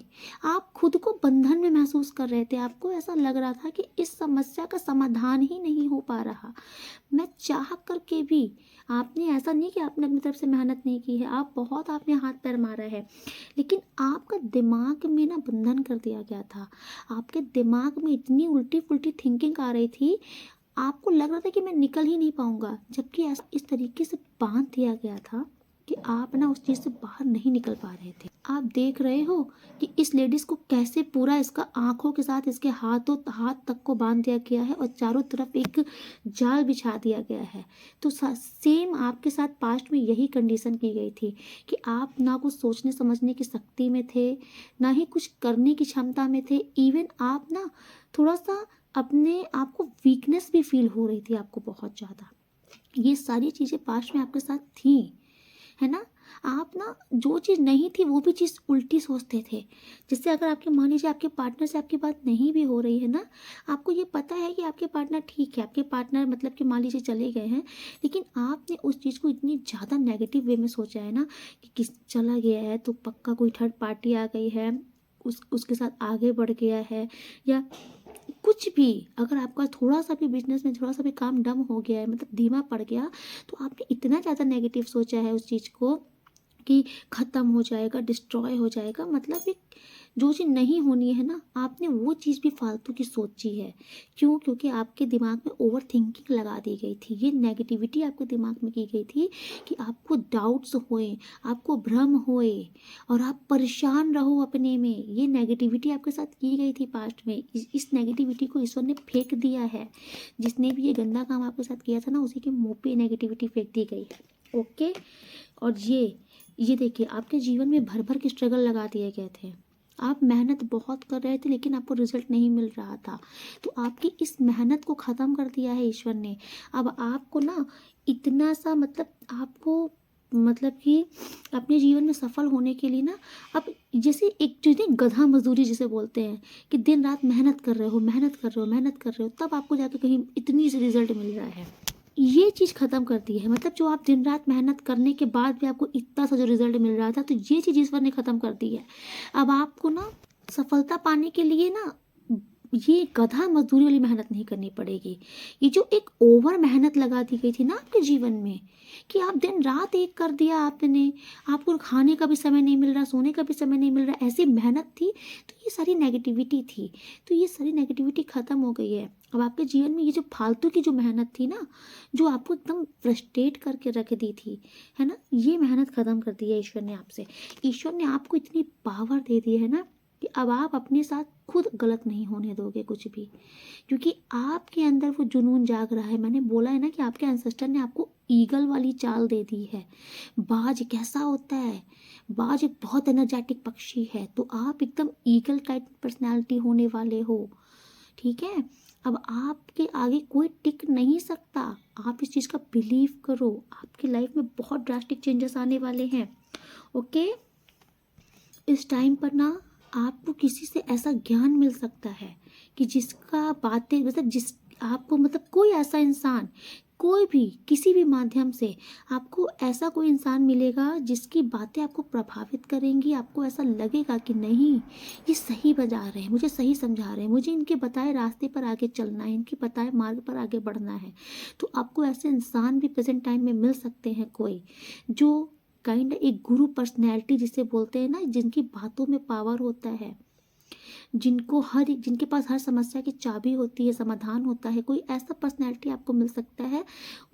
आप खुद को बंधन में महसूस कर रहे थे, आपको ऐसा लग रहा था कि इस समस्या का समाधान ही नहीं हो पा रहा। मैं चाह करके भी, आपने ऐसा नहीं कि आपने अपनी तरफ से मेहनत नहीं की है, आप बहुत आपने हाथ पैर मारा है, लेकिन आपका दिमाग में ना बंधन कर दिया गया था। आपके दिमाग में इतनी उल्टी पुल्टी थिंकिंग आ रही थी, आपको लग रहा था कि मैं निकल ही नहीं पाऊंगा, जबकि ऐसा इस तरीके से बांध दिया गया था कि आप ना उस चीज़ से बाहर नहीं निकल पा रहे थे। आप देख रहे हो कि इस लेडीज़ को कैसे पूरा इसका आंखों के साथ इसके हाथ तक को बांध दिया गया है और चारों तरफ एक जाल बिछा दिया गया है। तो सेम आपके साथ पास्ट में यही कंडीशन की गई थी कि आप ना कुछ सोचने समझने की शक्ति में थे, ना ही कुछ करने की क्षमता में थे। इवन आप ना थोड़ा सा अपने आप को वीकनेस भी फील हो रही थी आपको बहुत ज़्यादा। ये सारी चीज़ें पास्ट में आपके साथ थी, है ना। आप ना जो चीज़ नहीं थी वो भी चीज़ उल्टी सोचते थे। जैसे अगर आपके मान लीजिए आपके पार्टनर से आपकी बात नहीं भी हो रही है ना, आपको ये पता है कि आपके पार्टनर ठीक है, आपके पार्टनर मतलब कि मान लीजिए चले गए हैं, लेकिन आपने उस चीज़ को इतनी ज़्यादा नेगेटिव वे में सोचा है ना कि किस चला गया है तो पक्का कोई थर्ड पार्टी आ गई है, उसके साथ आगे बढ़ गया है, या कुछ भी। अगर आपका थोड़ा सा भी बिजनेस में थोड़ा सा भी काम डम हो गया है, मतलब धीमा पड़ गया, तो आपने इतना ज़्यादा नेगेटिव सोचा है उस चीज़ को कि ख़त्म हो जाएगा, डिस्ट्रॉय हो जाएगा, मतलब एक जो चीज़ नहीं होनी है ना, आपने वो चीज़ भी फालतू की सोची है। क्यों? क्योंकि आपके दिमाग में ओवर थिंकिंग लगा दी गई थी, ये नेगेटिविटी आपके दिमाग में की गई थी कि आपको डाउट्स होए, आपको भ्रम होए और आप परेशान रहो अपने में। ये नेगेटिविटी आपके साथ की गई थी पास्ट में। इस नेगेटिविटी को ईश्वर ने फेंक दिया है। जिसने भी ये गंदा काम आपके साथ किया था ना, उसी के मुँह पे नेगेटिविटी फेंक दी गई है, ओके। और ये देखिए, आपके जीवन में भर भर के स्ट्रगल लगा दिए गए थे, आप मेहनत बहुत कर रहे थे लेकिन आपको रिजल्ट नहीं मिल रहा था, तो आपकी इस मेहनत को ख़त्म कर दिया है ईश्वर ने। अब आपको ना इतना सा मतलब आपको मतलब कि अपने जीवन में सफल होने के लिए ना, अब जैसे एक चीज़ गधा मजदूरी जिसे बोलते हैं कि दिन रात मेहनत कर रहे हो, मेहनत कर रहे हो, मेहनत कर रहे हो, तब आपको जाकर कहीं इतनी सी रिजल्ट मिल रहा है। ये चीज़ ख़त्म कर दी है, मतलब जो आप दिन रात मेहनत करने के बाद भी आपको इतना सा जो रिजल्ट मिल रहा था, तो ये चीज़ ईश्वर ने ख़त्म कर दी है। अब आपको ना सफलता पाने के लिए ना ये गधा मजदूरी वाली मेहनत नहीं करनी पड़ेगी। ये जो एक ओवर मेहनत लगा दी गई थी ना आपके जीवन में कि आप दिन रात एक कर दिया आपने, आपको खाने का भी समय नहीं मिल रहा, सोने का भी समय नहीं मिल रहा, ऐसी मेहनत थी, तो ये सारी नेगेटिविटी थी। तो ये सारी नेगेटिविटी ख़त्म हो गई है। अब आपके जीवन में ये जो फालतू की जो मेहनत थी ना, जो आपको एकदम फ्रस्ट्रेट करके रख दी थी, है ना, ये मेहनत ख़त्म कर दी है ईश्वर ने आपसे। ईश्वर ने आपको इतनी पावर दे दी है ना कि अब आप अपने साथ खुद गलत नहीं होने दोगे कुछ भी, क्योंकि आपके अंदर वो जुनून जाग रहा है। मैंने बोला है ना कि आपके एंसेस्टर ने आपको ईगल वाली चाल दे दी है। बाज कैसा होता है? बाज एक बहुत एनर्जेटिक पक्षी है, तो आप एकदम ईगल टाइप पर्सनैलिटी होने वाले हो, ठीक है। अब आपके आगे कोई टिक नहीं सकता, आप इस चीज़ का बिलीव करो। आपकी लाइफ में बहुत ड्रास्टिक चेंजेस आने वाले हैं, ओके। इस टाइम पर ना आपको किसी से ऐसा ज्ञान मिल सकता है कि जिसका बातें मतलब जिस आपको मतलब कोई ऐसा इंसान, कोई भी किसी भी माध्यम से आपको ऐसा कोई इंसान मिलेगा जिसकी बातें आपको प्रभावित करेंगी, आपको ऐसा लगेगा कि नहीं ये सही बता रहे हैं, मुझे सही समझा रहे हैं, मुझे इनके बताए रास्ते पर आगे चलना है, इनके बताए मार्ग पर आगे बढ़ना है। तो आपको ऐसे इंसान भी प्रेजेंट टाइम में मिल सकते हैं, कोई जो काइंड एक गुरु पर्सनैलिटी जिसे बोलते हैं ना, जिनकी बातों में पावर होता है, जिनके पास हर समस्या की चाबी होती है, समाधान होता है। कोई ऐसा पर्सनैलिटी आपको मिल सकता है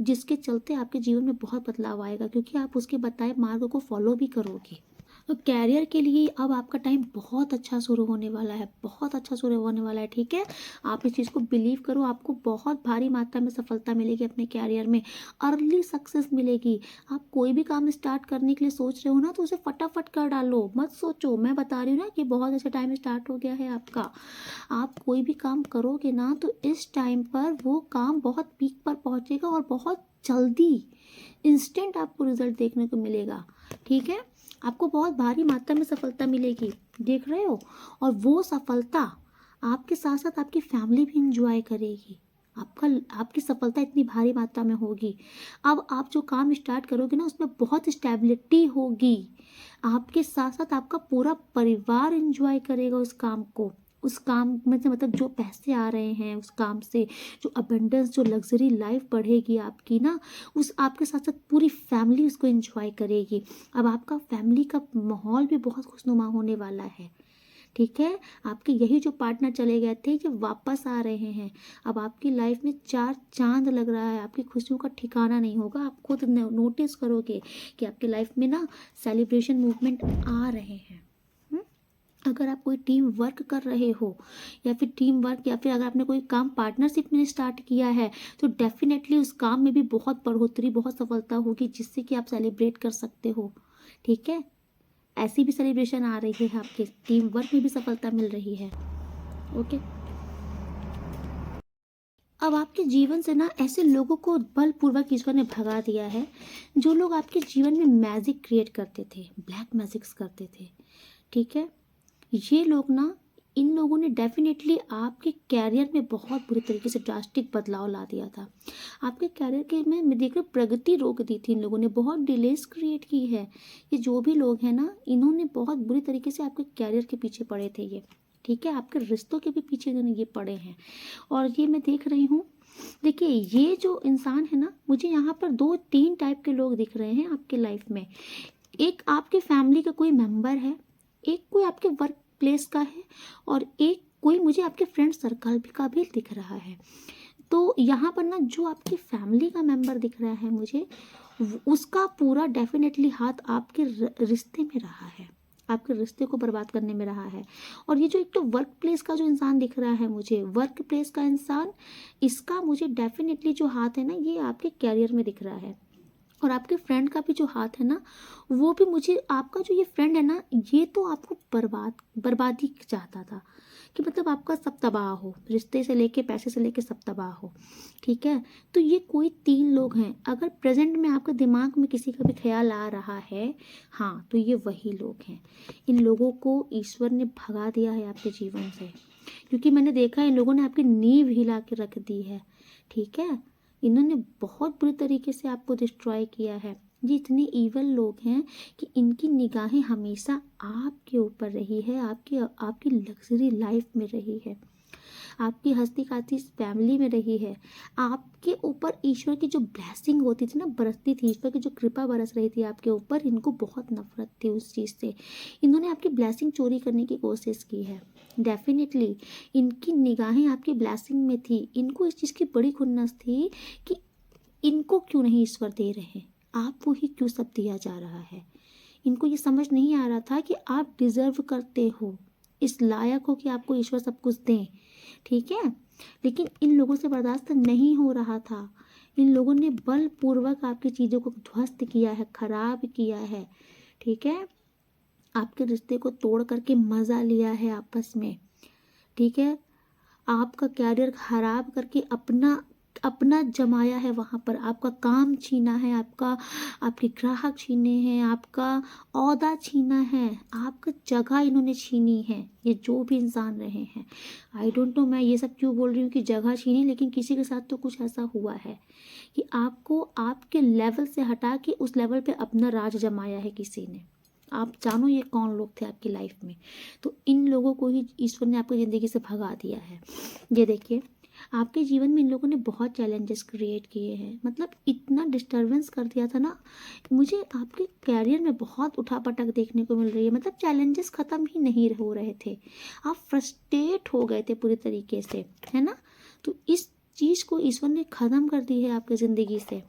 जिसके चलते आपके जीवन में बहुत बदलाव आएगा, क्योंकि आप उसके बताए मार्ग को फॉलो भी करोगे। तो कैरियर के लिए अब आपका टाइम बहुत अच्छा शुरू होने वाला है, बहुत अच्छा शुरू होने वाला है। ठीक है, आप इस चीज़ को बिलीव करो, आपको बहुत भारी मात्रा में सफलता मिलेगी अपने कैरियर में, अर्ली सक्सेस मिलेगी। आप कोई भी काम स्टार्ट करने के लिए सोच रहे हो ना, तो उसे फटाफट कर डालो, मत सोचो। मैं बता रही हूँ ना कि बहुत अच्छा टाइम स्टार्ट हो गया है आपका। आप कोई भी काम करोगे ना, तो इस टाइम पर वो काम बहुत पीक पर पहुँचेगा और बहुत जल्दी इंस्टेंट आपको रिजल्ट देखने को मिलेगा। ठीक है, आपको बहुत भारी मात्रा में सफलता मिलेगी, देख रहे हो। और वो सफलता आपके साथ साथ आपकी फैमिली भी इंजॉय करेगी। आपकी सफलता इतनी भारी मात्रा में होगी। अब आप जो काम स्टार्ट करोगे ना, उसमें बहुत स्टेबिलिटी होगी। आपके साथ साथ आपका पूरा परिवार इंजॉय करेगा उस काम को। उस काम में से मतलब जो पैसे आ रहे हैं उस काम से, जो अबंडेंस, जो लग्जरी लाइफ बढ़ेगी आपकी ना, उस आपके साथ साथ पूरी फैमिली उसको एंजॉय करेगी। अब आपका फैमिली का माहौल भी बहुत खुशनुमा होने वाला है। ठीक है, आपके यही जो पार्टनर चले गए थे ये वापस आ रहे हैं। अब आपकी लाइफ में चार चांद लग रहा है, आपकी खुशियों का ठिकाना नहीं होगा। आप खुद नोटिस करोगे कि आपकी लाइफ में ना सेलिब्रेशन मूवमेंट आ रहे हैं। अगर आप कोई टीम वर्क कर रहे हो, या फिर टीम वर्क, या फिर अगर आपने कोई काम पार्टनरशिप में स्टार्ट किया है, तो डेफिनेटली उस काम में भी बहुत बढ़ोतरी, बहुत सफलता होगी, जिससे कि आप सेलिब्रेट कर सकते हो। ठीक है, ऐसी भी सेलिब्रेशन आ रही है, आपके टीम वर्क में भी सफलता मिल रही है। ओके, अब आपके जीवन से ना ऐसे लोगों को बलपूर्वक ईश्वर ने भगा दिया है, जो लोग आपके जीवन में मैजिक क्रिएट करते थे, ब्लैक मैजिक्स करते थे। ठीक है, ये लोग ना, इन लोगों ने डेफिनेटली आपके कैरियर में बहुत बुरी तरीके से ड्रास्टिक बदलाव ला दिया था। आपके कैरियर के में मैं देख रही हूँ प्रगति रोक दी थी इन लोगों ने, बहुत डिलेस क्रिएट की है। ये जो भी लोग हैं ना, इन्होंने बहुत बुरी तरीके से आपके कैरियर के पीछे पड़े थे ये। ठीक है, आपके रिश्तों के भी पीछे इन्होंने ये पड़े हैं। और ये मैं देख रही हूँ, देखिए ये जो इंसान है ना, मुझे यहाँ पर 2-3 टाइप के लोग दिख रहे हैं आपके लाइफ में। एक आपके फैमिली का कोई मेंबर है, एक कोई आपके वर्क प्लेस का है, और एक कोई मुझे आपके फ्रेंड सर्कल का भी दिख रहा है। तो यहाँ पर ना जो आपकी फैमिली का मेंबर दिख रहा है मुझे, उसका पूरा डेफिनेटली हाथ आपके रिश्ते में रहा है, आपके रिश्ते को बर्बाद करने में रहा है। और ये जो एक तो वर्क प्लेस का जो इंसान दिख रहा है मुझे, वर्क प्लेस का इंसान, इसका मुझे डेफिनेटली जो हाथ है ना, ये आपके कैरियर में दिख रहा है। और आपके फ्रेंड का भी जो हाथ है ना, वो भी मुझे, आपका जो ये फ्रेंड है ना, ये तो आपको बर्बादी चाहता था, कि मतलब आपका सब तबाह हो, रिश्ते से लेके पैसे से लेके सब तबाह हो। ठीक है, तो ये कोई 3 लोग हैं। अगर प्रेजेंट में आपके दिमाग में किसी का भी ख्याल आ रहा है, हाँ, तो ये वही लोग हैं। इन लोगों को ईश्वर ने भगा दिया है आपके जीवन से, क्योंकि मैंने देखा है इन लोगों ने आपकी नींव हिला के रख दी है। ठीक है, इन्होंने बहुत बुरी तरीके से आपको डिस्ट्रॉय किया है। ये इतने ईवल लोग हैं कि इनकी निगाहें हमेशा आपके ऊपर रही है, आपकी लग्जरी लाइफ में रही है, आपकी हंसती खाती फैमिली में रही है। आपके ऊपर ईश्वर की जो ब्लेसिंग होती थी ना, बरसती थी, ईश्वर की जो कृपा बरस रही थी आपके ऊपर, इनको बहुत नफरत थी उस चीज़ से। इन्होंने आपकी ब्लेसिंग चोरी करने की कोशिश की है। डेफिनेटली इनकी निगाहें आपकी ब्लेसिंग में थी। इनको इस चीज़ की बड़ी खुन्नस थी कि इनको क्यों नहीं ईश्वर दे रहे, आपको ही क्यों सब दिया जा रहा है। इनको ये समझ नहीं आ रहा था कि आप डिजर्व करते हो, इस लायक हो कि आपको ईश्वर सब कुछ दें। ठीक है, लेकिन इन लोगों से बर्दाश्त नहीं हो रहा था। इन लोगों ने बलपूर्वक आपकी चीज़ों को ध्वस्त किया है, खराब किया है। ठीक है, आपके रिश्ते को तोड़ करके मज़ा लिया है आपस में। ठीक है, आपका कैरियर खराब करके अपना अपना जमाया है वहाँ पर, आपका काम छीना है, आपके ग्राहक छीने हैं, आपका ओहदा छीना है, आपका जगह इन्होंने छीनी है, ये जो भी इंसान रहे हैं। आई डोंट नो मैं ये सब क्यों बोल रही हूँ कि जगह छीनी, लेकिन किसी के साथ तो कुछ ऐसा हुआ है कि आपको आपके लेवल से हटा के उस लेवल पे अपना राज जमाया है किसी ने। आप जानो ये कौन लोग थे आपकी लाइफ में। तो इन लोगों को ही ईश्वर ने आपकी ज़िंदगी से भगा दिया है। ये देखिए, आपके जीवन में इन लोगों ने बहुत चैलेंजेस क्रिएट किए हैं, मतलब इतना डिस्टरबेंस कर दिया था ना। मुझे आपके कैरियर में बहुत उठापटक देखने को मिल रही है, मतलब चैलेंजेस ख़त्म ही नहीं हो रहे थे, आप फ्रस्ट्रेट हो गए थे पूरी तरीके से, है ना। तो इस चीज़ को ईश्वर ने ख़त्म कर दी है आपकी ज़िंदगी से,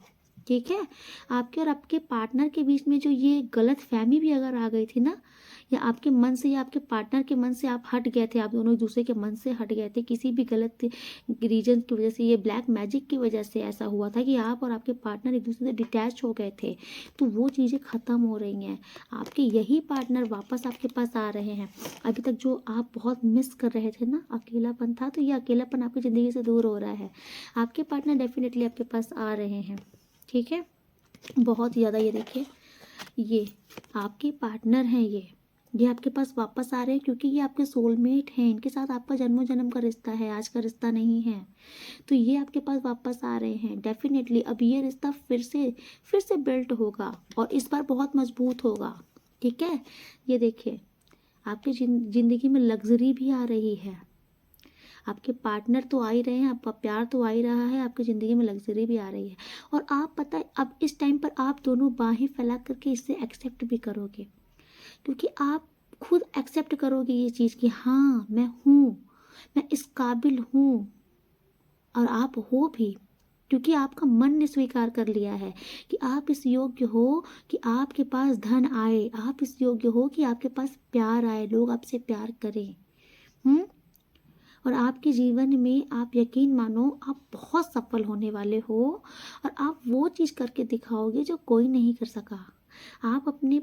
ठीक है। आपके और आपके पार्टनर के बीच में जो ये गलत फहमी भी अगर आ गई थी ना, या आपके मन से या आपके पार्टनर के मन से आप हट गए थे, आप दोनों एक दूसरे के मन से हट गए थे किसी भी गलत रीजन की वजह से, ये ब्लैक मैजिक की वजह से ऐसा हुआ था कि आप और आपके पार्टनर एक दूसरे से डिटैच हो गए थे, तो वो चीज़ें ख़त्म हो रही हैं। आपके यही पार्टनर वापस आपके पास आ रहे हैं। अभी तक जो आप बहुत मिस कर रहे थे ना, अकेलापन था, तो ये अकेलापन आपकी ज़िंदगी से दूर हो रहा है। आपके पार्टनर डेफिनेटली आपके पास आ रहे हैं, ठीक है, बहुत ज़्यादा। ये देखिए, ये आपके पार्टनर हैं, ये आपके पास वापस आ रहे हैं क्योंकि ये आपके सोलमेट हैं, इनके साथ आपका जन्मों जन्म का रिश्ता है, आज का रिश्ता नहीं है। तो ये आपके पास वापस आ रहे हैं डेफिनेटली। अब ये रिश्ता फिर से बिल्ट होगा और इस बार बहुत मजबूत होगा, ठीक है। ये देखिए, आपकी ज़िंदगी में लग्जरी भी आ रही है, आपके पार्टनर तो आ ही रहे हैं, आपका प्यार तो आ ही रहा है, आपकी ज़िंदगी में लग्जरी भी आ रही है। और आप पता है, अब इस टाइम पर आप दोनों बाहें फैला करके इसे एक्सेप्ट भी करोगे, क्योंकि आप खुद एक्सेप्ट करोगे ये चीज़ कि हाँ मैं हूँ, मैं इस काबिल हूँ, और आप हो भी, क्योंकि आपका मन ने स्वीकार कर लिया है कि आप इस योग्य हो कि आपके पास धन आए, आप इस योग्य हो कि आपके पास प्यार आए, लोग आपसे प्यार करें। और आपके जीवन में आप यकीन मानो, आप बहुत सफल होने वाले हो, और आप वो चीज़ करके दिखाओगे जो कोई नहीं कर सका। आप अपने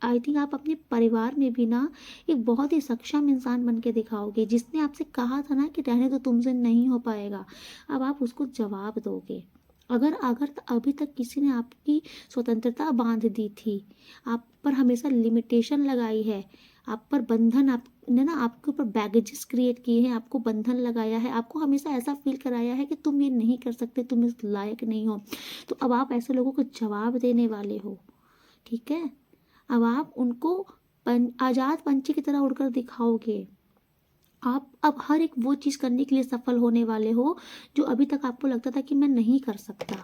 आई थिंक आप अपने परिवार में भी ना एक बहुत ही सक्षम इंसान बन के दिखाओगे। जिसने आपसे कहा था ना कि रहने तो तुमसे नहीं हो पाएगा, अब आप उसको जवाब दोगे। अगर अगर अभी तक किसी ने आपकी स्वतंत्रता बांध दी थी, आप पर हमेशा लिमिटेशन लगाई है, आप पर बंधन, आपने ना आपके ऊपर बैगेजेस क्रिएट किए हैं, आपको बंधन लगाया है, आपको हमेशा ऐसा फील कराया है कि तुम ये नहीं कर सकते, तुम इस लायक नहीं हो, तो अब आप ऐसे लोगों को जवाब देने वाले हो, ठीक है। अब आप उनको आज़ाद पंछी की तरह उड़कर दिखाओगे। आप अब हर एक वो चीज़ करने के लिए सफल होने वाले हो जो अभी तक आपको लगता था कि मैं नहीं कर सकता।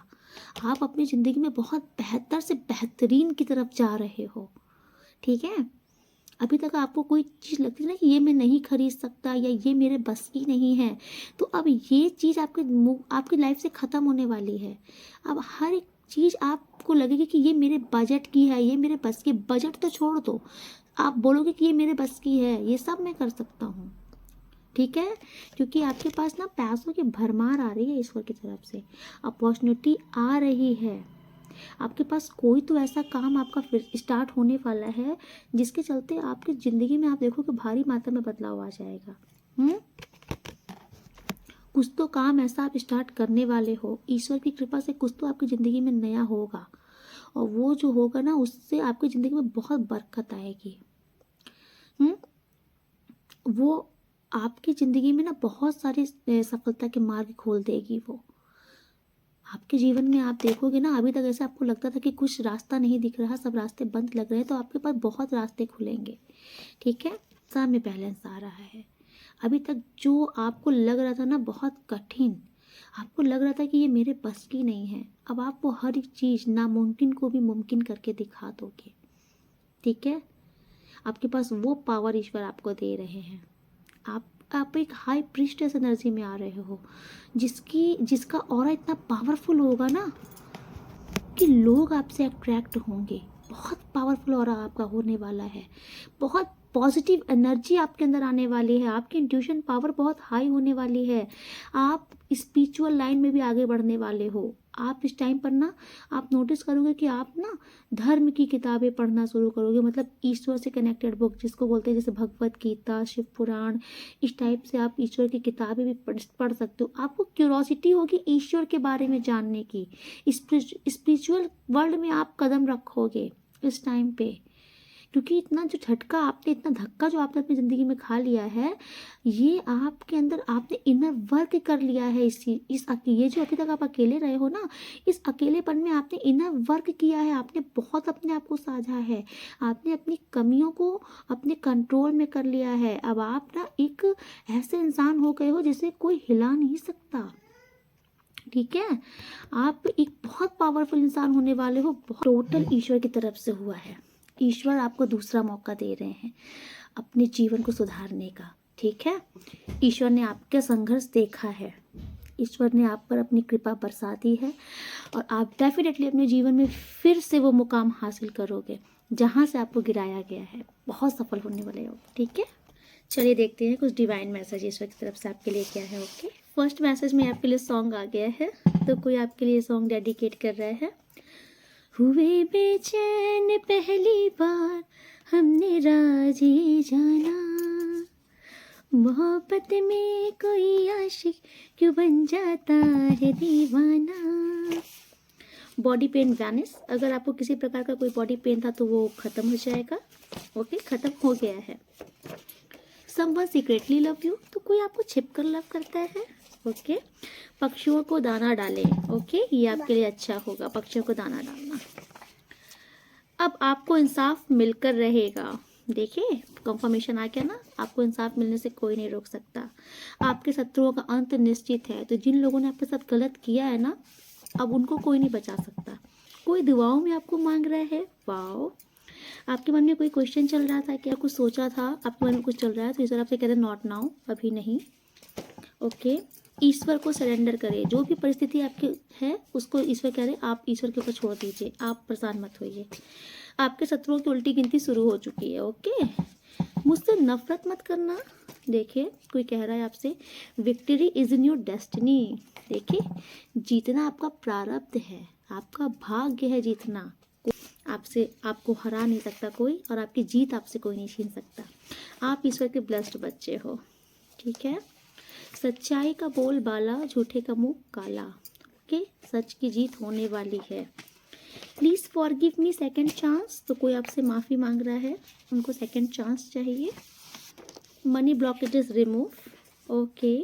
आप अपनी ज़िंदगी में बहुत बेहतर से बेहतरीन की तरफ जा रहे हो, ठीक है। अभी तक आपको कोई चीज़ लगती है ना कि ये मैं नहीं खरीद सकता या ये मेरे बस की नहीं है, तो अब ये चीज़ आपकी लाइफ से ख़त्म होने वाली है। अब हर एक चीज़ आपको लगेगी कि ये मेरे बजट की है, ये मेरे बस की। बजट तो छोड़ दो, आप बोलोगे कि ये मेरे बस की है, ये सब मैं कर सकता हूँ, ठीक है। क्योंकि आपके पास ना पैसों की भरमार आ रही है ईश्वर की तरफ से, अपॉर्चुनिटी आ रही है। आपके पास कोई तो ऐसा काम आपका फिर स्टार्ट होने वाला है जिसके चलते आपकी ज़िंदगी में आप देखो कि भारी मात्रा में बदलाव आ जाएगा। कुछ तो काम ऐसा आप स्टार्ट करने वाले हो, ईश्वर की कृपा से कुछ तो आपकी ज़िंदगी में नया होगा, और वो जो होगा ना उससे आपकी ज़िंदगी में बहुत बरकत आएगी। वो आपकी ज़िंदगी में ना बहुत सारी सफलता के मार्ग खोल देगी। वो आपके जीवन में आप देखोगे ना, अभी तक ऐसे आपको लगता था कि कुछ रास्ता नहीं दिख रहा, सब रास्ते बंद लग रहे हैं, तो आपके पास बहुत रास्ते खुलेंगे, ठीक है। सामने बैलेंस आ रहा है। अभी तक जो आपको लग रहा था ना बहुत कठिन, आपको लग रहा था कि ये मेरे बस की नहीं है, अब आप वो हर एक चीज़ नामुमकिन को भी मुमकिन करके दिखा दोगे, ठीक है। आपके पास वो पावर ईश्वर आपको दे रहे हैं। आप एक हाई प्रीस्टेस एनर्जी में आ रहे हो, जिसका ऑरा इतना पावरफुल होगा ना कि लोग आपसे अट्रैक्ट होंगे। बहुत पावरफुल ऑरा आपका होने वाला है, बहुत पॉजिटिव एनर्जी आपके अंदर आने वाली है, आपकी इंट्यूशन पावर बहुत हाई होने वाली है। आप स्पिरिचुअल लाइन में भी आगे बढ़ने वाले हो, आप इस टाइम पर ना आप नोटिस करोगे कि आप ना धर्म की किताबें पढ़ना शुरू करोगे, मतलब ईश्वर से कनेक्टेड बुक जिसको बोलते हैं, जैसे भगवत गीता, शिव पुराण, इस टाइप से आप ईश्वर की किताबें भी पढ़ सकते हो। आपको क्यूरोसिटी होगी ईश्वर के बारे में जानने की, स्पिरिचुअल वर्ल्ड में आप कदम रखोगे इस टाइम पे, क्योंकि इतना जो झटका आपने, इतना धक्का जो आपने अपनी ज़िंदगी में खा लिया है, ये आपके अंदर आपने इनर वर्क कर लिया है। ये जो अभी तक आप अकेले रहे हो ना, इस अकेलेपन में आपने इनर वर्क किया है, आपने बहुत अपने आप को साझा है, आपने अपनी कमियों को अपने कंट्रोल में कर लिया है। अब आप ना एक ऐसे इंसान हो गए हो जिसे कोई हिला नहीं सकता, ठीक है। आप एक बहुत पावरफुल इंसान होने वाले हो, टोटल ईश्वर की तरफ से हुआ है। ईश्वर आपको दूसरा मौका दे रहे हैं अपने जीवन को सुधारने का, ठीक है। ईश्वर ने आपका संघर्ष देखा है, ईश्वर ने आप पर अपनी कृपा बरसा दी है, और आप डेफिनेटली अपने जीवन में फिर से वो मुकाम हासिल करोगे जहाँ से आपको गिराया गया है, बहुत सफल होने वाले हो, ठीक है। चलिए देखते हैं कुछ डिवाइन मैसेज ईश्वर की तरफ से आपके लिए क्या है। ओके, फर्स्ट मैसेज में आपके लिए सॉन्ग आ गया है, तो कोई आपके लिए सॉन्ग डेडिकेट कर रहा है। हुए बेचैन पहली बार हमने राज ये जाना, मोहब्बत में कोई आशिक क्यों बन जाता है दीवाना। बॉडी पेन वैनिश, अगर आपको किसी प्रकार का कोई बॉडी पेन था तो वो खत्म हो जाएगा। ओके, खत्म हो गया है। समवन सीक्रेटली लव यू, तो कोई आपको छिपकर लव करता है। ओके, पक्षियों को दाना डालें। ओके, ये आपके लिए अच्छा होगा, पक्षियों को दाना डालना। अब आपको इंसाफ मिलकर रहेगा। देखिए कंफर्मेशन आ गया ना, आपको इंसाफ मिलने से कोई नहीं रोक सकता। आपके शत्रुओं का अंत निश्चित है, तो जिन लोगों ने आपके साथ गलत किया है ना, अब उनको कोई नहीं बचा सकता। कोई दुआओं में आपको मांग रहा है। वाओ, आपके मन में कोई क्वेश्चन चल रहा था, क्या कुछ सोचा था, आपके मन में कुछ चल रहा है, तो ईश्वर आपसे कह रहे नॉट नाउ, अभी नहीं। ओके, ईश्वर को सरेंडर करें, जो भी परिस्थिति आपकी है उसको ईश्वर कह रहे आप ईश्वर के ऊपर छोड़ दीजिए, आप परेशान मत होइए। आपके शत्रुओं की उल्टी गिनती शुरू हो चुकी है। ओके, मुझसे नफरत मत करना। देखिए कोई कह रहा है आपसे victory is in your destiny. देखिए जीतना आपका प्रारब्ध है, आपका भाग्य है जीतना, आपसे आपको हरा नहीं सकता कोई, और आपकी जीत आपसे कोई नहीं छीन सकता। आप ईश्वर के ब्लेस्ड बच्चे हो, ठीक है। सच्चाई का बोल बाला, झूठे का मुंह काला। ओके, सच की जीत होने वाली है। Please forgive me second chance, तो कोई आपसे माफ़ी मांग रहा है, उनको सेकंड चांस चाहिए। Money blockages remove. Okay,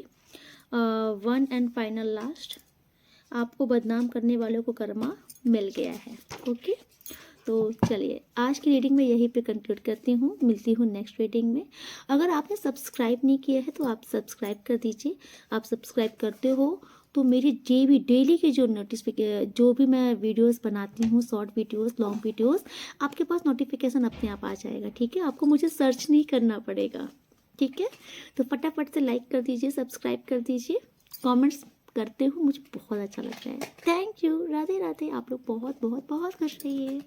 one and final last, आपको बदनाम करने वालों को कर्मा मिल गया है। ओके, तो चलिए आज की रीडिंग में यहीं पे कंक्लूड करती हूँ, मिलती हूँ नेक्स्ट रीडिंग में। अगर आपने सब्सक्राइब नहीं किया है तो आप सब्सक्राइब कर दीजिए। आप सब्सक्राइब करते हो तो मेरी भी डेली के जो भी मैं वीडियोस बनाती हूँ, शॉर्ट वीडियोस, लॉन्ग वीडियोस, आपके पास नोटिफिकेशन अपने आप आ जाएगा, ठीक है। आपको मुझे सर्च नहीं करना पड़ेगा, ठीक है। तो फटाफट से लाइक कर दीजिए, सब्सक्राइब कर दीजिए, कमेंट्स करते हो, मुझे बहुत अच्छा लगता है। Thank you, Radhe Radhe. आप लोग बहुत बहुत बहुत खुश रहिए।